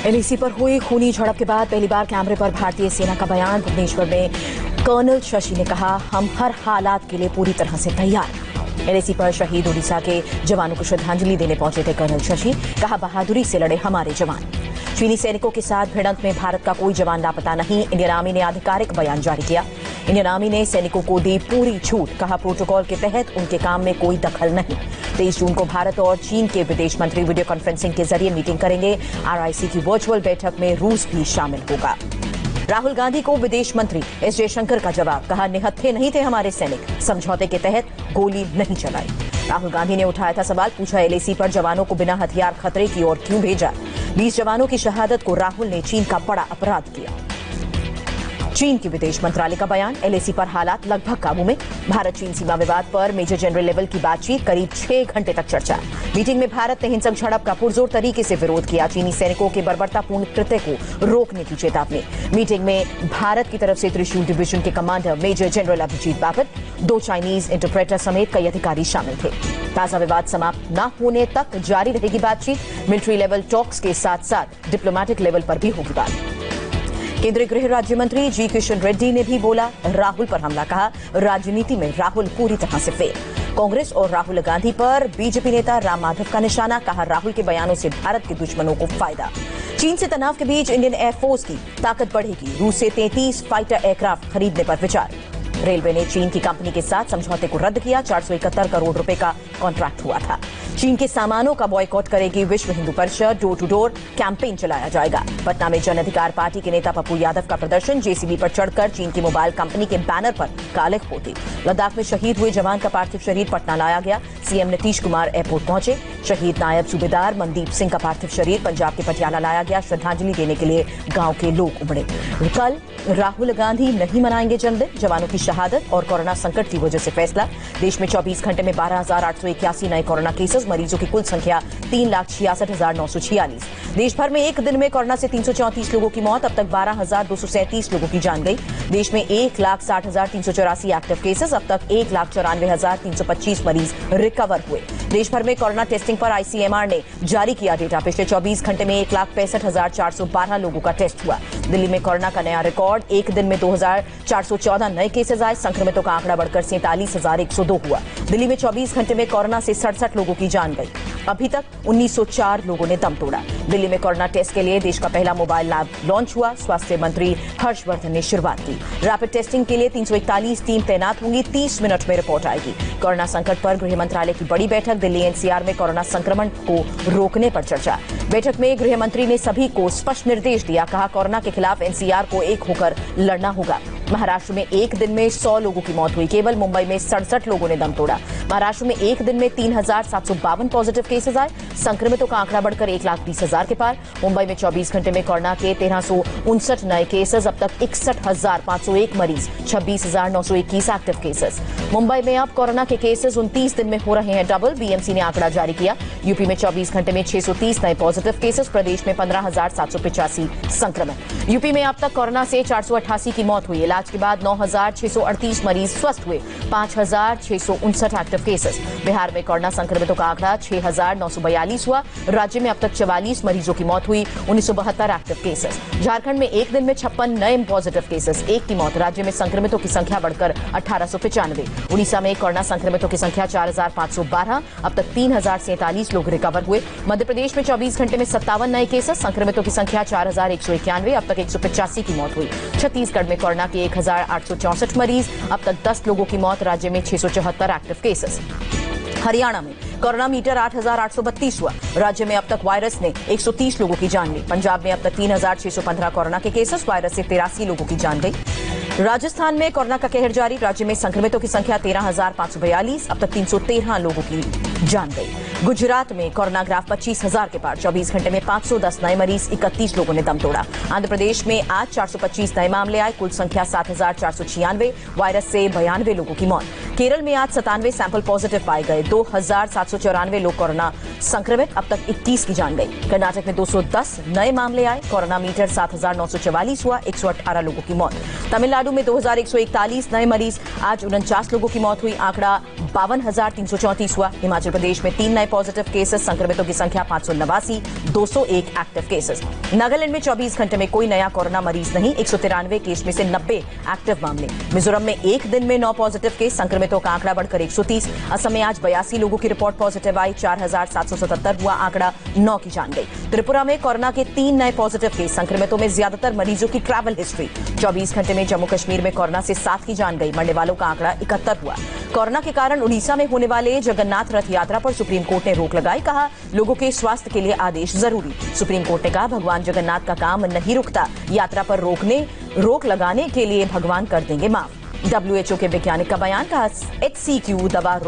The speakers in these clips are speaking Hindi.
एलएसी पर हुई खूनी झड़प के बाद पहली बार कैमरे पर भारतीय सेना का बयान। भुवनेश्वर में कर्नल शशि ने कहा, हम हर हालात के लिए पूरी तरह से तैयार। एलएसी पर शहीद ओडिशा के जवानों को श्रद्धांजलि देने पहुंचे थे कर्नल शशि। कहा, बहादुरी से लड़े हमारे जवान। चीनी सैनिकों के साथ भिड़ंत में भारत का कोई जवान लापता नहीं। इंडियन आर्मी ने आधिकारिक बयान जारी किया। इंडियन आर्मी ने सैनिकों को दी पूरी छूट। कहा, प्रोटोकॉल के तहत उनके काम में कोई दखल नहीं। 23 जून को भारत और चीन के विदेश मंत्री वीडियो कॉन्फ्रेंसिंग के जरिए मीटिंग करेंगे। आरआईसी की वर्चुअल बैठक में रूस भी शामिल होगा। राहुल गांधी को विदेश मंत्री एस जयशंकर का जवाब। कहा, निहत्थे नहीं थे हमारे सैनिक, समझौते के तहत गोली नहीं चलाई। राहुल गांधी ने उठाया था सवाल, पूछा एलएसी पर जवानों को बिना हथियार खतरे की ओर क्यों भेजा। 20 जवानों की शहादत को राहुल ने चीन का बड़ा अपराध किया। चीन के विदेश मंत्रालय का बयान, एलएसी पर हालात लगभग काबू में। भारत चीन सीमा विवाद पर मेजर जनरल लेवल की बातचीत, करीब 6 घंटे तक चर्चा। मीटिंग में भारत ने हिंसक झड़प का पुरजोर तरीके से विरोध किया। चीनी सैनिकों के बर्बरतापूर्ण कृत्य को रोकने की चेतावनी। मीटिंग में भारत की तरफ से त्रिशूल डिवीजन के commander major general Abhijeet Bapat, 2 Chinese interpreter समेत कई अधिकारी शामिल थे। ताजा विवाद समाप्त न होने तक जारी रहेगी बातचीत। मिलिट्री लेवल टॉक्स के साथ साथ डिप्लोमेटिक लेवल पर भी होगी बात। केंद्रीय गृह राज्य मंत्री जी किशन रेड्डी ने भी बोला, राहुल पर हमला। कहा, राजनीति में राहुल पूरी तरह से फेल। कांग्रेस और राहुल गांधी पर बीजेपी नेता राम माधव का निशाना। कहा, राहुल के बयानों से भारत के दुश्मनों को फायदा। चीन से तनाव के बीच इंडियन एयरफोर्स की ताकत बढ़ेगी। रूस से 33 फाइटर एयरक्राफ्ट खरीदने पर विचार। रेलवे ने चीन की कंपनी के साथ समझौते को रद्द किया। 471 करोड़ रुपए का कॉन्ट्रैक्ट हुआ था। चीन के सामानों का बॉयकॉट करेगी विश्व Hindu Parishad. Door to door campaign चलाया जाएगा। पटना में जन अधिकार पार्टी के नेता पप्पू यादव का प्रदर्शन। जेसीबी पर चढ़कर चीन की मोबाइल कंपनी के बैनर पर काले पोते। लद्दाख में शहीद हुए जवान का पार्थिव शरीर पटना लाया गया। सीएम नीतीश कुमार एयरपोर्ट पहुंचे। शहीद नायब सूबेदार मनदीप सिंह का पार्थिव शरीर पंजाब के पटियाला लाया गया। श्रद्धांजलि देने के लिए गांव के लोग उमड़े। कल राहुल गांधी नहीं मनाएंगे जन्मदिन। जवानों की शहादत और कोरोना संकट की वजह से फैसला। देश में 24 घंटे में 12,881 नए कोरोना केसेस। मरीजों की कुल संख्या 3,66,946। देश भर में एक दिन में कोरोना से 334 लोगों की मौत। अब तक 12,237 लोगों की जान गई। देश में 1,60,384 एक्टिव केसेस। अब तक 1,94,325 मरीज रिकवर हुए। देश भर में कोरोना टेस्टिंग पर आईसीएमआर ने जारी किया डेटा। पिछले 24 घंटे में 1,65,412 लोगों का टेस्ट हुआ। दिल्ली में कोरोना का नया रिकॉर्ड। एक दिन में 2,414 नए केसेस आए। संक्रमितों का आंकड़ा बढ़कर 47,102 हुआ। दिल्ली में 24 घंटे में कोरोना से 67 लोगों की जान गई। अभी तक 1904 लोगों ने दम तोड़ा। दिल्ली में कोरोना टेस्ट के लिए देश का पहला मोबाइल लैब लॉन्च हुआ। स्वास्थ्य मंत्री हर्षवर्धन ने शुरुआत की। रैपिड टेस्टिंग के लिए 341 टीम तैनात होंगी। 30 मिनट में रिपोर्ट आएगी। कोरोना संकट पर गृह मंत्रालय की बड़ी बैठक। दिल्ली एनसीआर में कोरोना संक्रमण को रोकने पर चर्चा। बैठक में गृह मंत्री ने सभी को स्पष्ट निर्देश दिया। कहा, कोरोना के खिलाफ एनसीआर को एक होकर लड़ना होगा। महाराष्ट्र में एक दिन में 100 लोगों की मौत हुई। केवल मुंबई में 67 लोगों ने दम तोड़ा। महाराष्ट्र में एक दिन में 3,752 पॉजिटिव केसेस आए। संक्रमितों का आंकड़ा बढ़कर 1,20,000 के पार। मुंबई में 24 घंटे में कोरोना के 1,359 नए केसेस। अब तक 61,501 मरीज। 26,921 एक्टिव केसेस। मुंबई में अब कोरोना के केसेस 29 दिन में हो रहे हैं डबल। बीएमसी ने आंकड़ा जारी किया। यूपी में 24 घंटे में 630 नए पॉजिटिव केसेस। प्रदेश में 15,785 संक्रमित। यूपी में अब तक कोरोना से 488 की मौत हुई। इलाज के बाद 9,638 मरीज स्वस्थ हुए। 5,659 एक्टिव केसेस। बिहार में कोरोना संक्रमितों का आंकड़ा 6,942 हुआ। राज्य में अब तक 44 मरीजों की मौत हुई। 1972 एक्टिव केसेस। झारखंड में एक दिन में 56 नए पॉजिटिव केसेस। एक की मौत। राज्य में संक्रमितों की संख्या बढ़कर 1,895। उड़ीसा में कोरोना संक्रमितों की संख्या 4,512। अब तक 3,047 लोग रिकवर हुए। मध्य प्रदेश में 24 घंटे में 57 नए केसेस। संक्रमितों की संख्या 4,191। अब तक 185 की मौत हुई। छत्तीसगढ़ में कोरोना के 1,864 मरीज। अब तक 10 लोगों की मौत। राज्य में 674 एक्टिव केसेस। हरियाणा में कोरोना मीटर 8,832 हुआ। राज्य में अब तक वायरस ने 130 लोगों की जान ली। पंजाब में अब तक 3,615 कोरोना के केसेस। वायरस से 83 लोगों की जान गई। राजस्थान में कोरोना का कहर जारी। राज्य में संक्रमितों की संख्या 13,542। अब तक 313 लोगों की जान गई। गुजरात में कोरोना ग्राफ 25,000 के पार। 24 घंटे में 510 नए मरीज। 31 लोगों ने दम तोड़ा। आंध्र प्रदेश में आज 425 नए मामले आए। कुल संख्या 7,496। वायरस से 92 लोगों की मौत। केरल में आज 97 सैंपल पॉजिटिव पाए गए। 2,794 लोग कोरोना संक्रमित। अब तक 21 की जान गई। कर्नाटक में 210 नए मामले आए। कोरोना मीटर 7,944 हुआ। 118 लोगों की मौत। तमिलनाडु में 2,141 नए मरीज। आज 49 लोगों की मौत हुई। आंकड़ा 52,334 हुआ। हिमाचल प्रदेश में 3 नए पॉजिटिव केसेस, संक्रमितों की संख्या 589, 201 एक्टिव केसेस। नागालैंड में 24 घंटे में कोई नया कोरोना मरीज नहीं, 193 केस में से 90 एक्टिव मामले। मिजोरम में एक दिन में 9 पॉजिटिव केस, संक्रमितों का आंकड़ा बढ़कर 130। असम में आज 82 लोगों की रिपोर्ट पॉजिटिव आई, 4,777 हुआ, आंकड़ा 9 की जान गई। त्रिपुरा में कोरोना के 3 नए पॉजिटिव केस, संक्रमितों में ज्यादातर मरीजों की ट्रैवल हिस्ट्री। 24 घंटे में जम्मू कश्मीर में कोरोना से 7 की जान गई, मरने वालों का आंकड़ा 71 हुआ। कोरोना के कारण उड़ीसा में होने वाले जगन्नाथ रथ यात्रा पर सुप्रीम कोर्ट ने रोक लगाई, कहा लोगों के स्वास्थ्य के लिए आदेश जरूरी। सुप्रीम कोर्ट ने कहा भगवान जगन्नाथ का काम नहीं रुकता, यात्रा पर रोक लगाने के लिए भगवान कर देंगे माफ। WHO के वैज्ञानिक का बयान, कहा HCQ दवा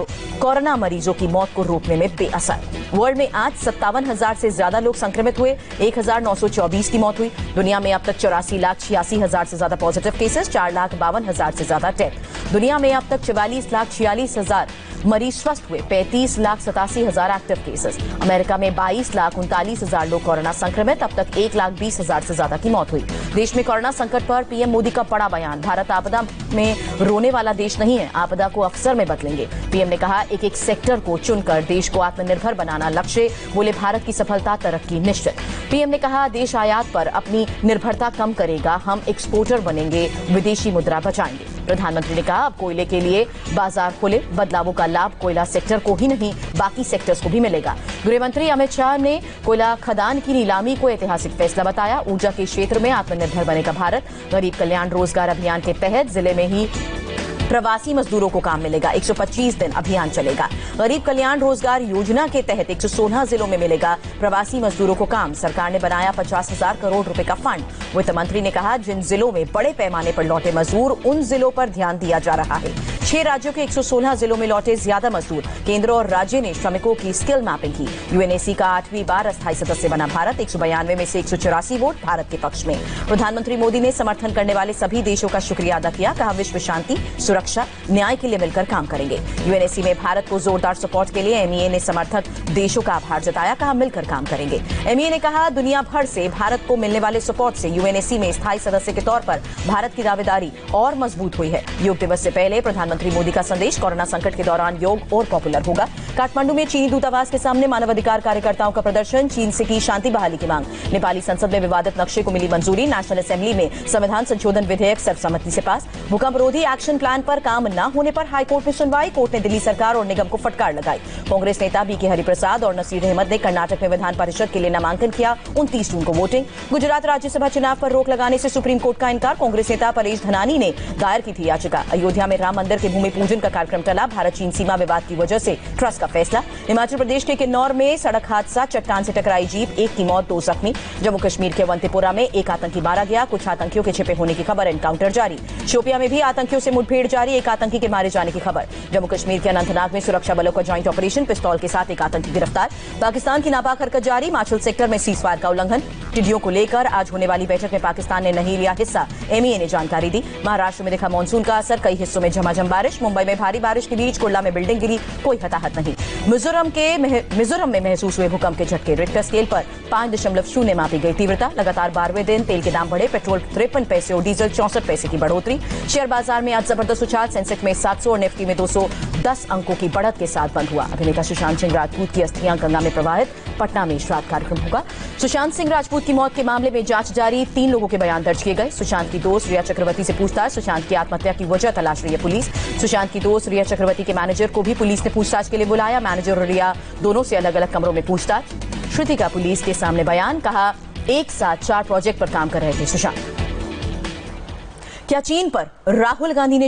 कोरोना मरीजों की मौत को रोकने में बेअसर। वर्ल्ड में आज 57,000 से ज्यादा लोग संक्रमित हुए, 1,924 की मौत हुई। दुनिया में अब तक 84,86,000 से ज्यादा पॉजिटिव केसेस, 4,52,000 से ज्यादा डेथ। दुनिया में अब तक 44,46,000 मरीज स्वस्थ हुए, 35,87,000 एक्टिव केसेस। अमेरिका में 22,39,000 लोग कोरोना संक्रमित, अब तक 1,20,000 से ज्यादा की मौत हुई। देश में कोरोना संकट पर पीएम मोदी का बड़ा बयान, भारत आपदा में रोने वाला देश नहीं है, आपदा को अवसर में बदलेंगे। पीएम ने कहा एक एक सेक्टर को चुनकर देश को आत्मनिर्भर बनाना लक्ष्य, बोले भारत की सफलता तरक्की निश्चित। पीएम ने कहा देश आयात पर अपनी निर्भरता कम करेगा, हम एक्सपोर्टर बनेंगे, विदेशी मुद्रा बचाएंगे। प्रधानमंत्री ने कहा अब कोयले के लिए बाजार खुले, बदलावों का लाभ कोयला सेक्टर को ही नहीं बाकी सेक्टर्स को भी मिलेगा। गृह मंत्री अमित शाह ने कोयला खदान की नीलामी को ऐतिहासिक फैसला बताया। ऊर्जा के क्षेत्र में आत्मनिर्भर बनेगा भारत। गरीब कल्याण रोजगार अभियान के तहत जिले में ही प्रवासी मजदूरों को काम मिलेगा, 125 दिन अभियान चलेगा। गरीब कल्याण रोजगार योजना के तहत 116 जिलों में मिलेगा प्रवासी मजदूरों को काम। सरकार ने बनाया 50,000 करोड़ रुपए का फंड। वित्त मंत्री ने कहा जिन जिलों में बड़े पैमाने पर लौटे मजदूर, उन जिलों पर ध्यान दिया जा रहा है। 6 राज्यों के 116 जिलों में लौटे ज्यादा मजदूर। केंद्र और राज्य ने श्रमिकों की स्किल मैपिंग की। यूएनएसी का 8वीं बार अस्थायी सदस्य बना भारत, 192 में से 184 वोट भारत के पक्ष में। प्रधानमंत्री मोदी ने समर्थन करने वाले सभी देशों का शुक्रिया अदा किया, कहा विश्व शांति, सुरक्षा, न्याय के लिए मिलकर काम करेंगे। यूएनएसी में भारत को जोरदार सपोर्ट के लिए एमईए ने समर्थक देशों का आभार जताया, कहा मिलकर काम करेंगे। एमईए ने कहा दुनिया भर से भारत को मिलने वाले सपोर्ट से यूएनएसी में स्थायी सदस्य के तौर पर भारत की दावेदारी और मजबूत हुई है। योग दिवस से पहले प्रधानमंत्री मोदी का संदेश, कोरोना संकट के दौरान योग और पॉपुलर होगा। काठमांडू में चीनी दूतावास के सामने मानवाधिकार कार्यकर्ताओं का प्रदर्शन, चीन से की शांति बहाली की मांग। नेपाली संसद में विवादित नक्शे को मिली मंजूरी। नेशनल असेंबली में संविधान संशोधन विधेयक सर्वसम्मति से पास। भूकंप रोधी एक्शन प्लान पर काम न होने पर हाईकोर्ट में सुनवाई। कोर्ट ने दिल्ली सरकार और निगम को फटकार लगाई। कांग्रेस नेता बीके हरिप्रसाद और नसीर अहमद ने कर्नाटक में विधान परिषद के लिए नामांकन किया। 29 जून को वोटिंग। गुजरात राज्यसभा चुनाव पर रोक लगाने से सुप्रीम कोर्ट का इनकार। कांग्रेस नेता परेश धनानी ने दायर की थी याचिका। अयोध्या में राम मंदिर के भूमि पूजन का कार्यक्रम टला। भारत चीन सीमा विवाद की वजह से ट्रस्ट का फैसला। हिमाचल प्रदेश के किन्नौर में सड़क हादसा, चट्टान से टकराई जीप, 1 की मौत, 2 जख्मी। जम्मू कश्मीर के अवंतीपोरा में एक आतंकी मारा गया। कुछ आतंकियों के छिपे होने की खबर, एनकाउंटर जारी। शोपियां में भी आतंकियों से मुठभेड़ जारी, एक आतंकी के मारे जाने की खबर। जम्मू कश्मीर के अनंतनाग में सुरक्षा बलों का जॉइंट ऑपरेशन, पिस्तौल के साथ एक आतंकी गिरफ्तार। पाकिस्तान की नापाक हरकत जारी, हिमाचल सेक्टर में सीजफायर का उल्लंघन। टिड्डियों को लेकर आज होने वाली बैठक में पाकिस्तान ने नहीं लिया हिस्सा, एमईए ने जानकारी दी। महाराष्ट्र में दिखा मानसून का असर, कई हिस्सों में झमाझम बारिश। मुंबई में भारी बारिश के बीच कुर्ला में बिल्डिंग गिरी, कोई हताहत नहीं। मिजोरम में महसूस हुए भूकंप के झटके, रिक्टर स्केल पर 5.0 मापी गई तीव्रता। लगातार 12वें दिन तेल के दाम बढ़े, पेट्रोल 53 पैसे और डीजल 64 पैसे की बढ़ोतरी। शेयर बाजार में आज जबरदस्त उछाल, सेंसेक्स में 700 और निफ्टी में 210 अंकों की बढ़त के साथ बंद हुआ। अभिनेता सुशांत सिंह राजपूत की अस्थियां गंगा में प्रवाहित, पटना में श्राद्ध कार्यक्रम होगा। सुशांत सिंह राजपूत की मौत के मामले में जांच जारी, 3 लोगों के बयान दर्ज किए गए। सुशांत की दोस्त रिया चक्रवर्ती से पूछताछ, सुशांत की आत्महत्या की वजह तलाश रही है पुलिस। सुशांत की दोस्त रिया चक्रवर्ती के मैनेजर को भी पुलिस ने पूछताछ के लिए बुलाया। मैनेजर और रिया दोनों से अलग अलग कमरों में पूछताछ। श्रुति का पुलिस के सामने बयान, कहा एक साथ 4 प्रोजेक्ट पर काम कर रहे थे सुशांत। क्या चीन पर राहुल गांधी ने